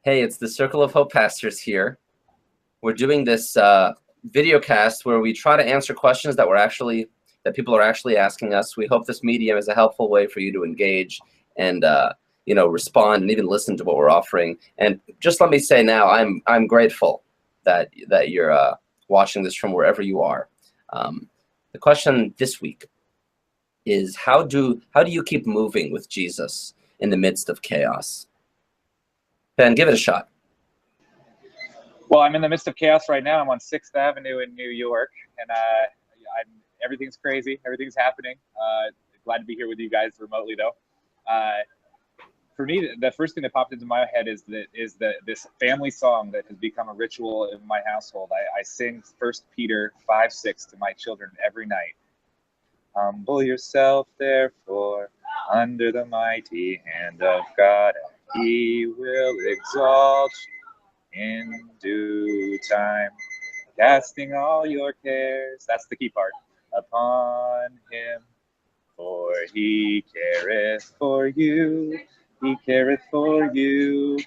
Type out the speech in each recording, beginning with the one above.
Hey, it's the Circle of Hope pastors here. We're doing this video cast where we try to answer questions that people are actually asking us. We hope this medium is a helpful way for you to engage and respond and even listen to what we're offering. And just let me say now, I'm grateful that you're watching this from wherever you are. The question this week is how do you keep moving with Jesus in the midst of chaos? Ben, give it a shot. Well, I'm in the midst of chaos right now. I'm on 6th Avenue in New York, and everything's crazy. Everything's happening. Glad to be here with you guys remotely, though. For me, the first thing that popped into my head is this family song that has become a ritual in my household. I sing 1 Peter 5:6 to my children every night. Humble yourself, therefore, under the mighty hand of God, and He will exalt you in due time, casting all your cares, that's the key part, upon Him, for He careth for you, He careth for you.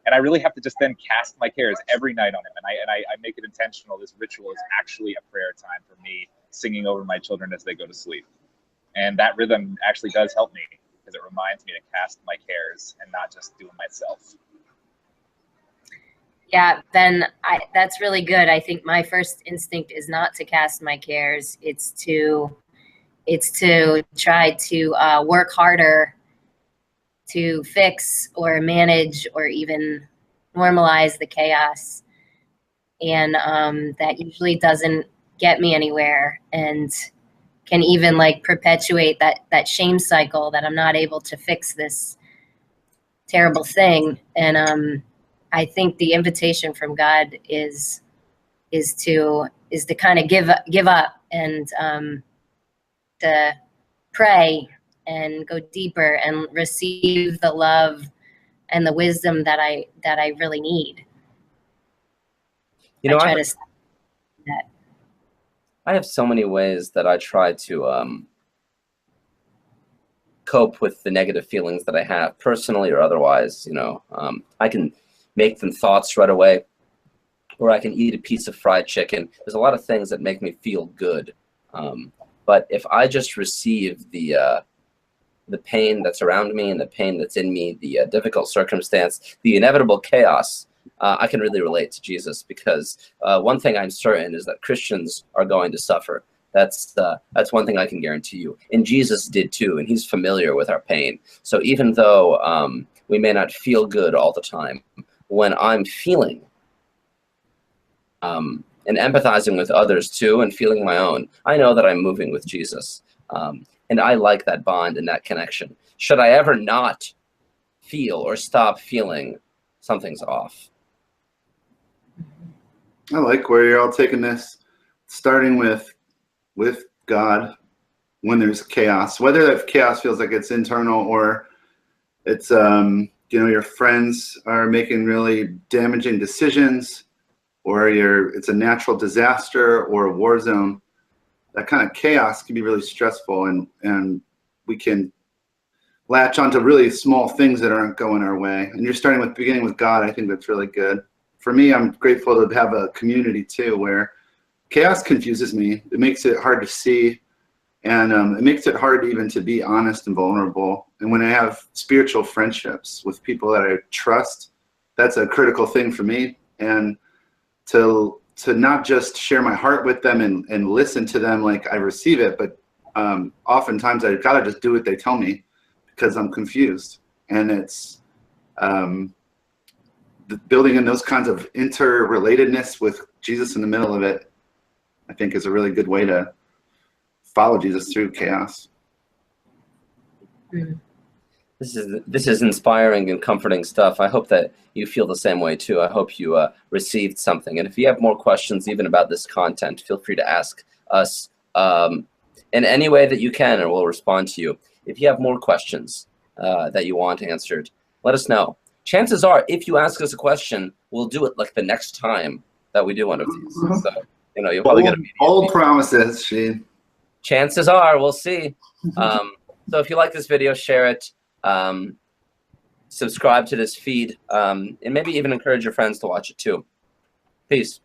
And I really have to just then cast my cares every night on Him, and I make it intentional. This ritual is actually a prayer time for me, singing over my children as they go to sleep. And that rhythm actually does help me, because it reminds me to cast my cares and not just do it myself. Yeah, Ben, that's really good. I think my first instinct is not to cast my cares. It's to try to work harder to fix or manage or even normalize the chaos. And that usually doesn't get me anywhere and can even like perpetuate that shame cycle that I'm not able to fix this terrible thing. And I think the invitation from God is to kind of give up and to pray and go deeper and receive the love and the wisdom that I really need. You know, I try to that. I have so many ways that I try to cope with the negative feelings that I have, personally or otherwise. I can make them thoughts right away, or I can eat a piece of fried chicken. There's a lot of things that make me feel good. But if I just receive the pain that's around me and the pain that's in me, the difficult circumstance, the inevitable chaos, I can really relate to Jesus, because one thing I'm certain is that Christians are going to suffer. That's one thing I can guarantee you. And Jesus did too, and He's familiar with our pain. So even though we may not feel good all the time, when I'm feeling and empathizing with others too and feeling my own, I know that I'm moving with Jesus. And I like that bond and that connection. Should I ever not feel or stop feeling, something's off. I like where you're all taking this, starting with God when there's chaos, whether that chaos feels like it's internal or it's your friends are making really damaging decisions, or it's a natural disaster or a war zone. That kind of chaos can be really stressful, and we can latch onto really small things that aren't going our way. And you're beginning with God. I think that's really good. For me, I'm grateful to have a community too, where chaos confuses me. It makes it hard to see, and it makes it hard even to be honest and vulnerable. And when I have spiritual friendships with people that I trust, that's a critical thing for me. And to not just share my heart with them and listen to them like I receive it, but oftentimes I gotta just do what they tell me because I'm confused. And it's building in those kinds of interrelatedness with Jesus in the middle of it, I think, is a really good way to follow Jesus through chaos. This is inspiring and comforting stuff. I hope that you feel the same way too. I hope you received something. And if you have more questions even about this content, feel free to ask us in any way that you can, and we'll respond to you. If you have more questions that you want answered, let us know. Chances are, if you ask us a question, we'll do it like the next time that we do one of these. So, you'll probably get a old promises, Shane. Chances are, we'll see. So if you like this video, share it. subscribe to this feed, and maybe even encourage your friends to watch it too. Peace.